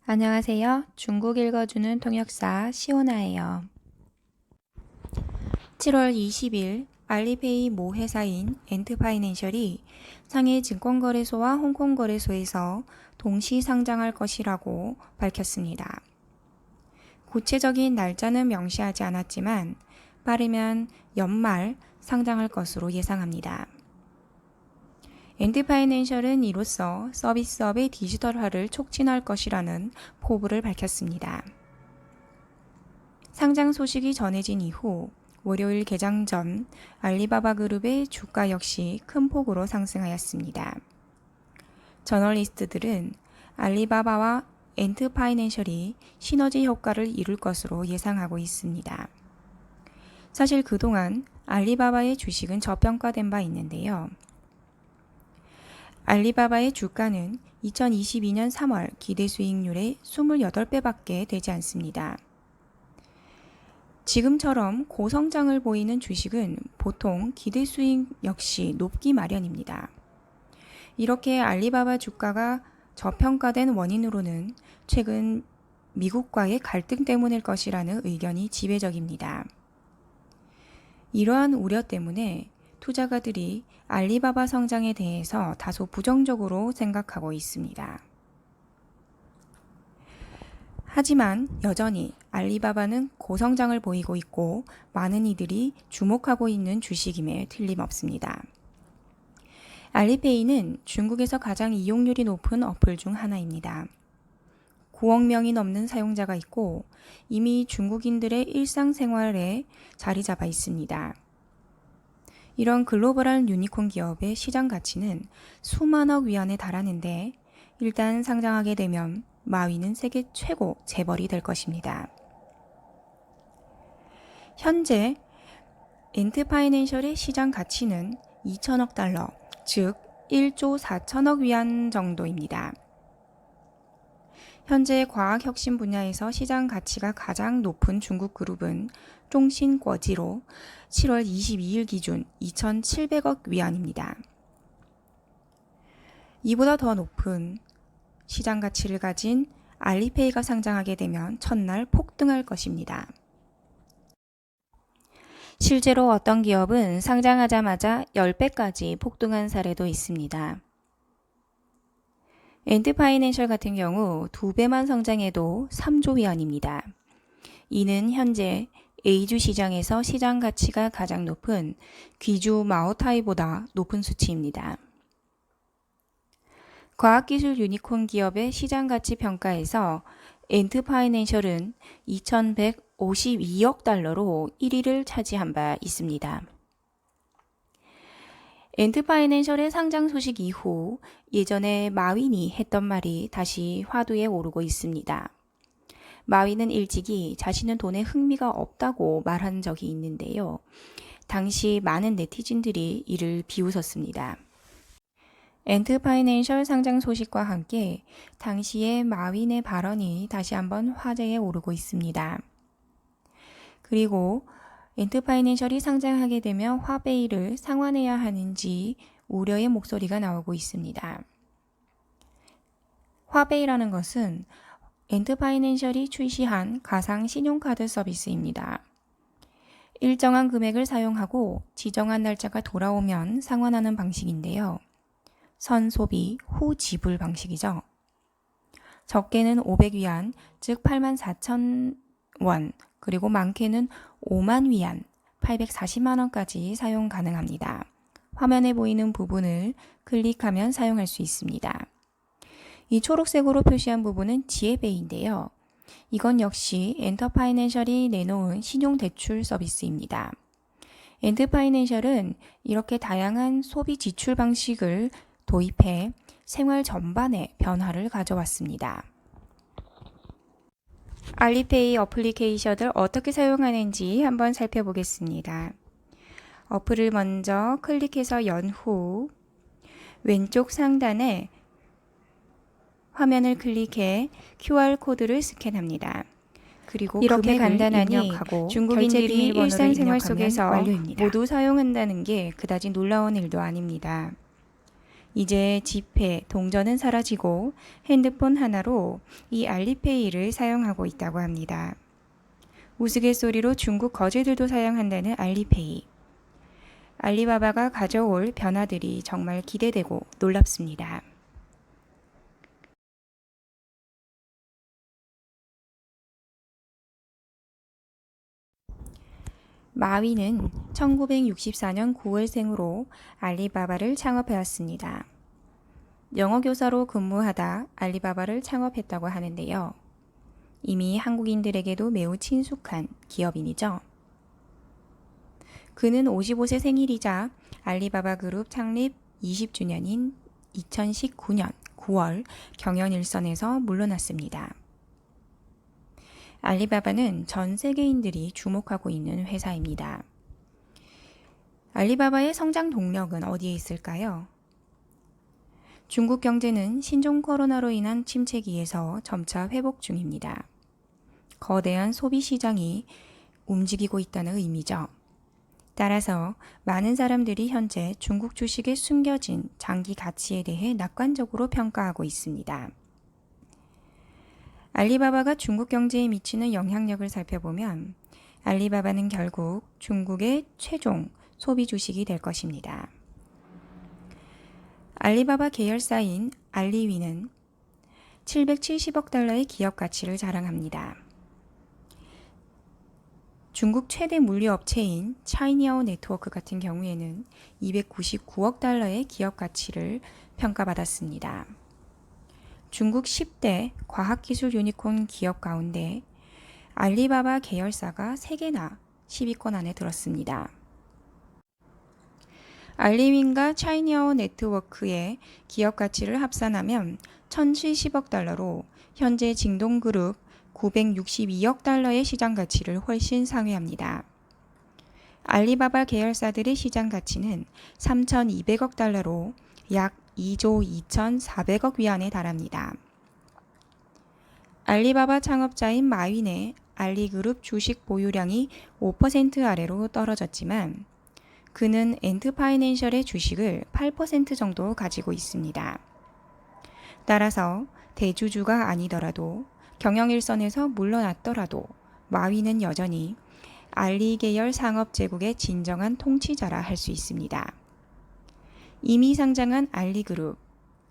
안녕하세요. 중국 읽어주는 통역사 시오나예요. 7월 20일 알리페이 모 회사인 엔트파이낸셜이 상해 증권거래소와 홍콩거래소에서 동시 상장할 것이라고 밝혔습니다. 구체적인 날짜는 명시하지 않았지만 빠르면 연말 상장할 것으로 예상합니다. 엔트파이낸셜은 이로써 서비스업의 디지털화를 촉진할 것이라는 포부를 밝혔습니다. 상장 소식이 전해진 이후 월요일 개장 전 알리바바 그룹의 주가 역시 큰 폭으로 상승하였습니다. 저널리스트들은 알리바바와 엔트파이낸셜이 시너지 효과를 이룰 것으로 예상하고 있습니다. 사실 그동안 알리바바의 주식은 저평가된 바 있는데요. 알리바바의 주가는 2022년 3월 기대 수익률의 28배밖에 되지 않습니다. 지금처럼 고성장을 보이는 주식은 보통 기대 수익 역시 높기 마련입니다. 이렇게 알리바바 주가가 저평가된 원인으로는 최근 미국과의 갈등 때문일 것이라는 의견이 지배적입니다. 이러한 우려 때문에 투자가들이 알리바바 성장에 대해서 다소 부정적으로 생각하고 있습니다. 하지만 여전히 알리바바는 고성장을 보이고 있고 많은 이들이 주목하고 있는 주식임에 틀림없습니다. 알리페이는 중국에서 가장 이용률이 높은 어플 중 하나입니다. 9억 명이 넘는 사용자가 있고 이미 중국인들의 일상생활에 자리 잡아 있습니다. 이런 글로벌한 유니콘 기업의 시장 가치는 수만억 위안에 달하는데 일단 상장하게 되면 마위는 세계 최고 재벌이 될 것입니다. 현재 엔트파이낸셜의 시장 가치는 2천억 달러, 즉 1조 4천억 위안 정도입니다. 현재 과학혁신 분야에서 시장 가치가 가장 높은 중국 그룹은 쫑신꺼지로 7월 22일 기준 2,700억 위안입니다. 이보다 더 높은 시장 가치를 가진 알리페이가 상장하게 되면 첫날 폭등할 것입니다. 실제로 어떤 기업은 상장하자마자 10배까지 폭등한 사례도 있습니다. 엔트파이낸셜 같은 경우 2배만 성장해도 3조 위안입니다. 이는 현재 A주 시장에서 시장 가치가 가장 높은 귀주 마오타이보다 높은 수치입니다. 과학기술 유니콘 기업의 시장 가치 평가에서 엔트파이낸셜은 2,152억 달러로 1위를 차지한 바 있습니다. 엔트파이낸셜의 상장 소식 이후 예전에 마윈이 했던 말이 다시 화두에 오르고 있습니다. 마윈은 일찍이 자신은 돈에 흥미가 없다고 말한 적이 있는데요. 당시 많은 네티즌들이 이를 비웃었습니다. 엔트파이낸셜 상장 소식과 함께 당시의 마윈의 발언이 다시 한번 화제에 오르고 있습니다. 그리고 엔트파이낸셜이 상장하게 되면 화웨이를 상환해야 하는지 우려의 목소리가 나오고 있습니다. 화웨이라는 것은 엔트파이낸셜이 출시한 가상 신용카드 서비스입니다. 일정한 금액을 사용하고 지정한 날짜가 돌아오면 상환하는 방식인데요. 선소비 후 지불 방식이죠. 적게는 500위안, 즉 84,000원, 그리고 많게는 5만 위안, 840만 원까지 사용 가능합니다. 화면에 보이는 부분을 클릭하면 사용할 수 있습니다. 이 초록색으로 표시한 부분은 지혜베이인데요. 이건 역시 엔터파이낸셜이 내놓은 신용대출 서비스입니다. 엔트파이낸셜은 이렇게 다양한 소비 지출 방식을 도입해 생활 전반에 변화를 가져왔습니다. 알리페이 어플리케이션을 어떻게 사용하는지 한번 살펴보겠습니다. 어플을 먼저 클릭해서 연 후 왼쪽 상단에 화면을 클릭해 QR코드를 스캔합니다. 그리고 이렇게 간단하니 중국인들이 일상생활 속에서 모두 사용한다는 게 그다지 놀라운 일도 아닙니다. 이제 지폐, 동전은 사라지고 핸드폰 하나로 이 알리페이를 사용하고 있다고 합니다. 우스갯소리로 중국 거지들도 사용한다는 알리페이. 알리바바가 가져올 변화들이 정말 기대되고 놀랍습니다. 마위는 1964년 9월생으로 알리바바를 창업해왔습니다. 영어 교사로 근무하다 알리바바를 창업했다고 하는데요. 이미 한국인들에게도 매우 친숙한 기업인이죠. 그는 55세 생일이자 알리바바 그룹 창립 20주년인 2019년 9월 경연일선에서 물러났습니다. 알리바바는 전 세계인들이 주목하고 있는 회사입니다. 알리바바의 성장 동력은 어디에 있을까요? 중국 경제는 신종 코로나로 인한 침체기에서 점차 회복 중입니다. 거대한 소비 시장이 움직이고 있다는 의미죠. 따라서 많은 사람들이 현재 중국 주식에 숨겨진 장기 가치에 대해 낙관적으로 평가하고 있습니다. 알리바바가 중국 경제에 미치는 영향력을 살펴보면 알리바바는 결국 중국의 최종 소비 주식이 될 것입니다. 알리바바 계열사인 알리위는 770억 달러의 기업 가치를 자랑합니다. 중국 최대 물류 업체인 차이니아오 네트워크 같은 경우에는 299억 달러의 기업 가치를 평가받았습니다. 중국 10대 과학기술 유니콘 기업 가운데 알리바바 계열사가 3개나 10위권 안에 들었습니다. 알리윈과 차이니아오 네트워크의 기업 가치를 합산하면 1070억 달러로 현재 징동그룹 962억 달러의 시장 가치를 훨씬 상회합니다. 알리바바 계열사들의 시장 가치는 3,200억 달러로 약 2조 2,400억 위안에 달합니다. 알리바바 창업자인 마윈의 알리그룹 주식 보유량이 5% 아래로 떨어졌지만 그는 엔트파이낸셜의 주식을 8% 정도 가지고 있습니다. 따라서 대주주가 아니더라도 경영일선에서 물러났더라도 마윈은 여전히 알리 계열 상업 제국의 진정한 통치자라 할 수 있습니다. 이미 상장한 알리그룹,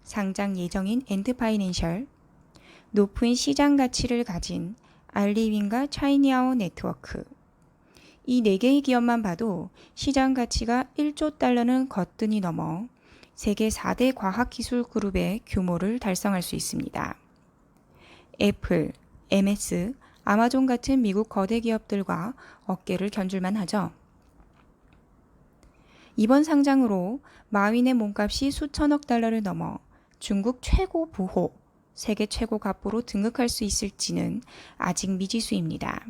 상장 예정인 엔트파이낸셜, 높은 시장 가치를 가진 알리윈과 차이니아오 네트워크, 이 4개의 기업만 봐도 시장 가치가 1조 달러는 거뜬히 넘어 세계 4대 과학기술 그룹의 규모를 달성할 수 있습니다. 애플, MS, 아마존 같은 미국 거대 기업들과 어깨를 견줄만 하죠. 이번 상장으로 마윈의 몸값이 수천억 달러를 넘어 중국 최고 부호, 세계 최고 갑부로 등극할 수 있을지는 아직 미지수입니다.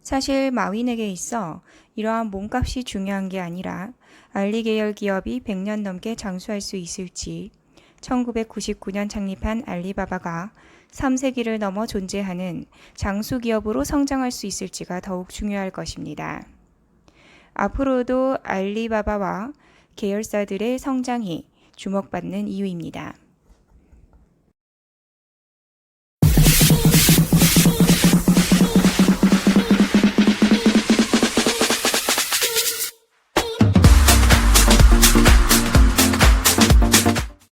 사실 마윈에게 있어 이러한 몸값이 중요한 게 아니라 알리 계열 기업이 100년 넘게 장수할 수 있을지, 1999년 창립한 알리바바가 3세기를 넘어 존재하는 장수 기업으로 성장할 수 있을지가 더욱 중요할 것입니다. 앞으로도 알리바바와 계열사들의 성장이 주목받는 이유입니다.